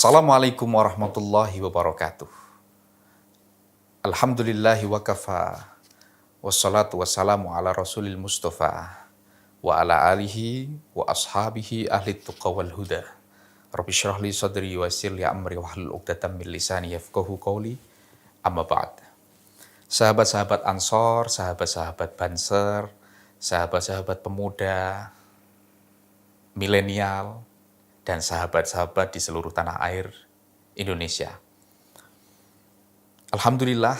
Assalamualaikum warahmatullahi wabarakatuh. Alhamdulillahi wa kafa. Wassalatu wassalamu ala rasulil mustafa. Wa ala alihi wa ashabihi ahli tuqa wal huda. Rabbi syrah li sadri wa yassir li amri wahlul 'uqdatam min lisani yafqahu qawli. Amma ba'd. Sahabat-sahabat Ansor, sahabat-sahabat Banser, sahabat-sahabat pemuda, milenial, dan sahabat-sahabat di seluruh tanah air Indonesia. Alhamdulillah,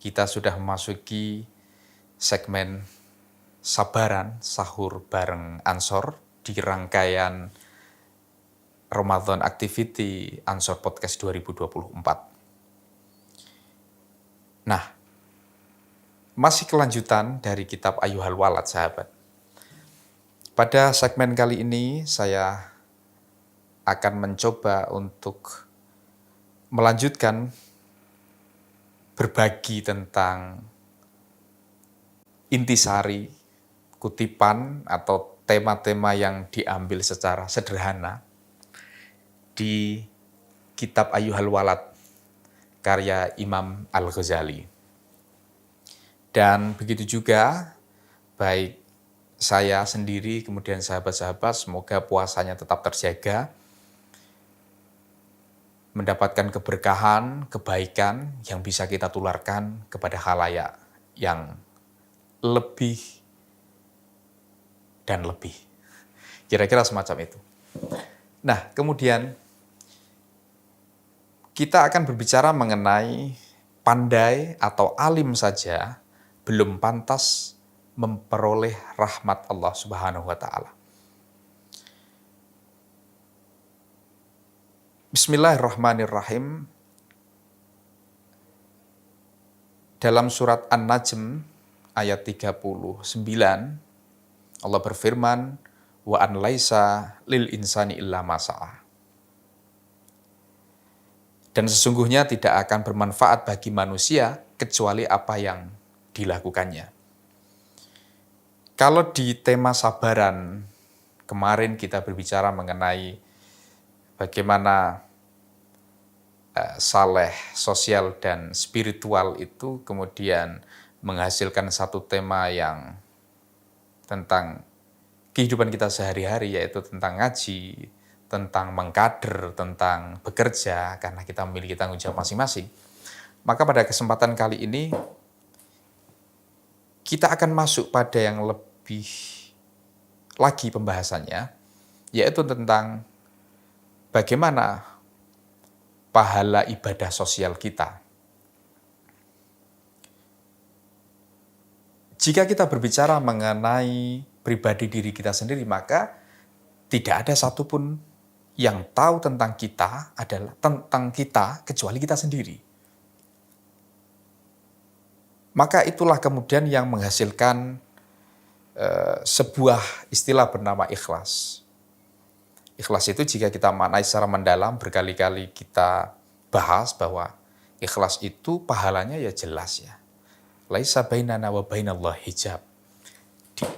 kita sudah memasuki segmen sabaran sahur bareng Ansor di rangkaian Ramadan Activity Ansor Podcast 2024. Nah, masih kelanjutan dari kitab Ayyuhal Walad, sahabat. Pada segmen kali ini, saya akan mencoba untuk melanjutkan berbagi tentang intisari, kutipan atau tema-tema yang diambil secara sederhana di kitab Ayyuhal Walad karya Imam Al-Ghazali. Dan begitu juga baik saya sendiri kemudian sahabat-sahabat, semoga puasanya tetap terjaga, mendapatkan keberkahan, kebaikan yang bisa kita tularkan kepada khalayak yang lebih dan lebih. Kira-kira semacam itu. Nah, kemudian kita akan berbicara mengenai pandai atau alim saja belum pantas memperoleh rahmat Allah Subhanahu wa Ta'ala. Bismillahirrahmanirrahim. Dalam surat An-Najm ayat 39, Allah berfirman, wa an laisa lil insani illa ma sa'a. Dan sesungguhnya tidak akan bermanfaat bagi manusia kecuali apa yang dilakukannya. Kalau di tema sabaran, kemarin kita berbicara mengenai bagaimana saleh, sosial, dan spiritual itu kemudian menghasilkan satu tema yang tentang kehidupan kita sehari-hari, yaitu tentang ngaji, tentang mengkader, tentang bekerja, karena kita memiliki tanggung jawab masing-masing. Maka pada kesempatan kali ini, kita akan masuk pada yang lebih lagi pembahasannya, yaitu tentang bagaimana pahala ibadah sosial kita. Jika kita berbicara mengenai pribadi diri kita sendiri, maka tidak ada satupun yang tahu tentang kita adalah tentang kita kecuali kita sendiri. Maka itulah kemudian yang menghasilkan sebuah istilah bernama ikhlas. Ikhlas itu jika kita maknai secara mendalam, berkali-kali kita bahas bahwa ikhlas itu pahalanya ya jelas ya. Laisa bainana wa bainallah hijab.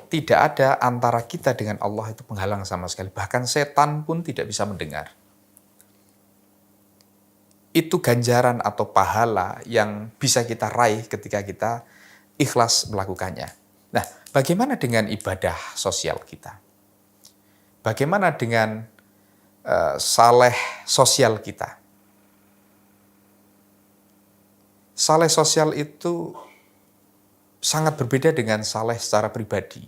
Tidak ada antara kita dengan Allah itu penghalang sama sekali. Bahkan setan pun tidak bisa mendengar. Itu ganjaran atau pahala yang bisa kita raih ketika kita ikhlas melakukannya. Nah, bagaimana dengan ibadah sosial kita? Bagaimana dengan saleh sosial kita? Saleh sosial itu sangat berbeda dengan saleh secara pribadi.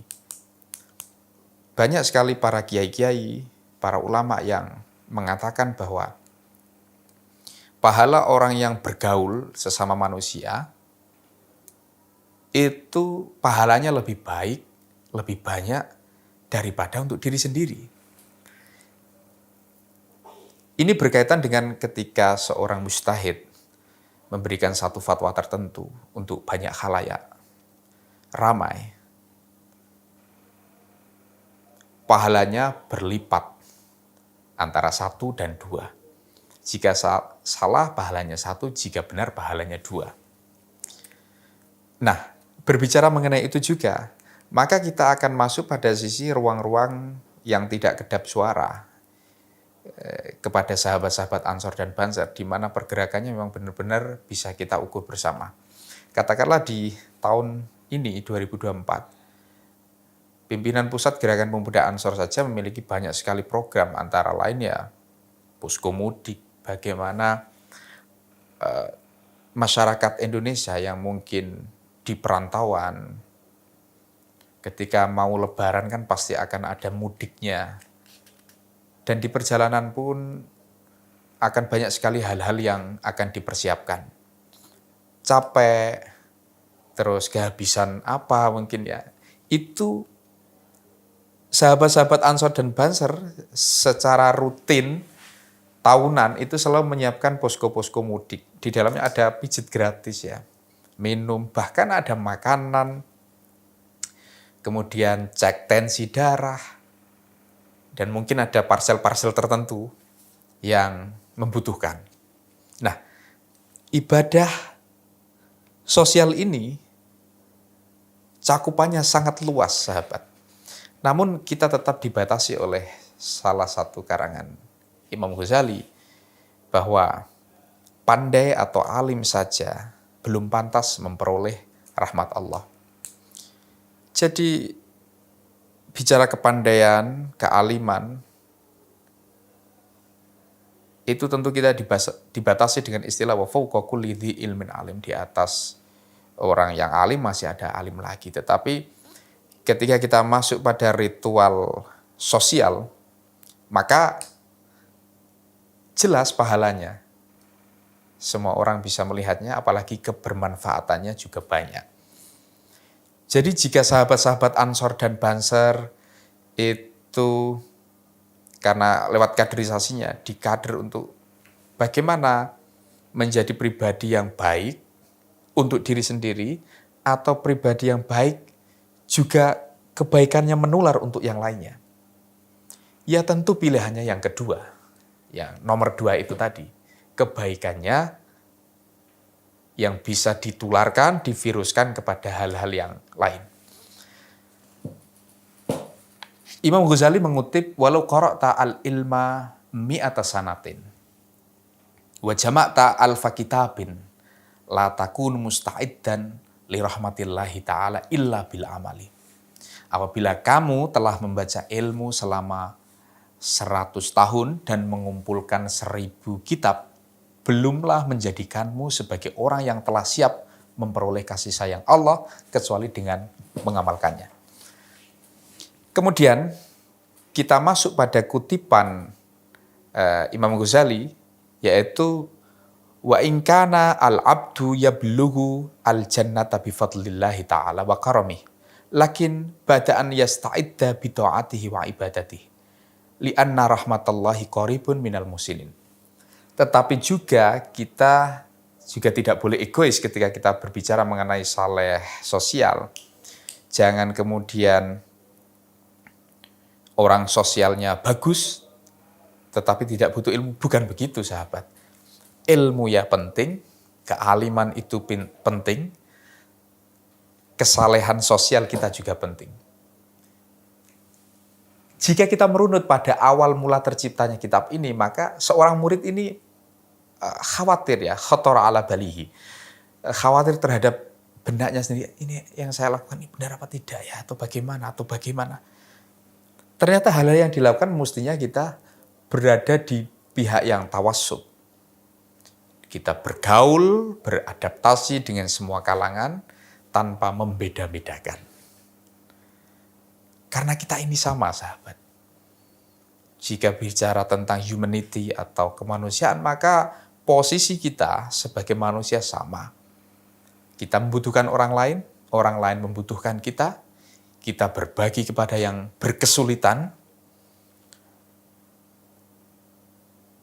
Banyak sekali para kiai-kiai, para ulama yang mengatakan bahwa pahala orang yang bergaul sesama manusia itu pahalanya lebih baik, lebih banyak daripada untuk diri sendiri. Ini berkaitan dengan ketika seorang mujtahid memberikan satu fatwa tertentu untuk banyak khalayak, ramai. Pahalanya berlipat antara 1 dan 2. Jika salah, pahalanya 1, jika benar, pahalanya 2. Nah, berbicara mengenai itu juga, maka kita akan masuk pada sisi ruang-ruang yang tidak kedap suara, kepada sahabat-sahabat Ansor dan Banser, di mana pergerakannya memang benar-benar bisa kita ukur bersama. Katakanlah di tahun ini 2024, pimpinan pusat Gerakan Pemuda Ansor saja memiliki banyak sekali program, antara lain ya posko mudik, bagaimana masyarakat Indonesia yang mungkin di perantauan, ketika mau lebaran kan pasti akan ada mudiknya. Dan di perjalanan pun akan banyak sekali hal-hal yang akan dipersiapkan. Capek, terus kehabisan apa mungkin ya. Itu sahabat-sahabat Ansor dan Banser secara rutin tahunan itu selalu menyiapkan posko-posko mudik. Di dalamnya ada pijit gratis ya, minum, bahkan ada makanan, kemudian cek tensi darah, dan mungkin ada parsel-parsel tertentu yang membutuhkan. Nah, ibadah sosial ini cakupannya sangat luas, sahabat. Namun kita tetap dibatasi oleh salah satu karangan Imam Ghazali, bahwa pandai atau alim saja belum pantas memperoleh rahmat Allah. Jadi bicara kepandaian, kealiman, itu tentu kita dibatasi dengan istilah wa fawqa kulli dzi ilmin alim. Di atas orang yang alim masih ada alim lagi. Tetapi ketika kita masuk pada ritual sosial, maka jelas pahalanya. Semua orang bisa melihatnya, apalagi kebermanfaatannya juga banyak. Jadi jika sahabat-sahabat Ansor dan Banser itu karena lewat kaderisasinya dikader untuk bagaimana menjadi pribadi yang baik untuk diri sendiri, atau pribadi yang baik juga kebaikannya menular untuk yang lainnya. Ya tentu pilihannya yang kedua, yang nomor 2 itu tadi, kebaikannya yang bisa ditularkan, diviruskan kepada hal-hal yang lain. Imam Ghazali mengutip, walau qara'ta al-ilma mi'ata sanatin wa jama'ta alfa kitabin la takun musta'iddan li rahmatillahi ta'ala illa bil amali. Apabila kamu telah membaca ilmu selama 100 tahun dan mengumpulkan 1000 kitab, belumlah menjadikanmu sebagai orang yang telah siap memperoleh kasih sayang Allah kecuali dengan mengamalkannya. Kemudian kita masuk pada kutipan Imam Ghazali, yaitu wa in kana al-abdu yablughu al-jannata bi fadlillahi ta'ala wa karamih, lakin bada'an yasta'idda bi ta'atihi wa ibadatihi li'anna rahmatallahi qaribun minal muslimin. Tetapi juga kita juga tidak boleh egois ketika kita berbicara mengenai saleh sosial. Jangan kemudian orang sosialnya bagus, tetapi tidak butuh ilmu. Bukan begitu, sahabat. Ilmu ya penting, kealiman itu penting, kesalehan sosial kita juga penting. Jika kita merunut pada awal mula terciptanya kitab ini, maka seorang murid ini khawatir ya, khatara ala balihi. Khawatir terhadap benaknya sendiri. Ini yang saya lakukan ini benar apa tidak ya? Atau bagaimana? Ternyata hal-hal yang dilakukan mestinya kita berada di pihak yang tawassut. Kita bergaul, beradaptasi dengan semua kalangan tanpa membeda-bedakan. Karena kita ini sama, sahabat. Jika bicara tentang humanity atau kemanusiaan, maka posisi kita sebagai manusia sama. Kita membutuhkan orang lain membutuhkan kita berbagi kepada yang berkesulitan,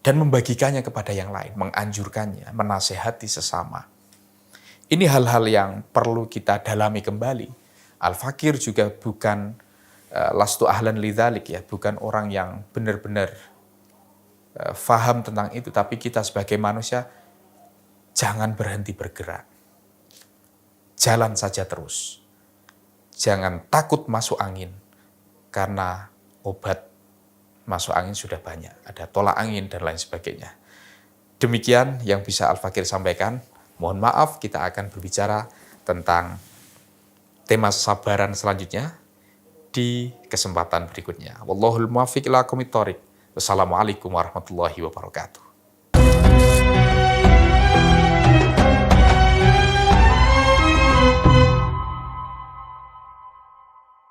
dan membagikannya kepada yang lain, menganjurkannya, menasehati sesama. Ini hal-hal yang perlu kita dalami kembali. Al-Fakir juga bukan lastu ahlan lidzalik ya, bukan orang yang benar-benar faham tentang itu, tapi kita sebagai manusia jangan berhenti bergerak. Jalan saja terus. Jangan takut masuk angin, karena obat masuk angin sudah banyak, ada tolak angin dan lain sebagainya. Demikian yang bisa Al-Fakir sampaikan. Mohon maaf, kita akan berbicara tentang tema sabaran selanjutnya di kesempatan berikutnya. Wallahul muwaffiq ila aqwamit thoriq. Wassalamualaikum warahmatullahi wabarakatuh.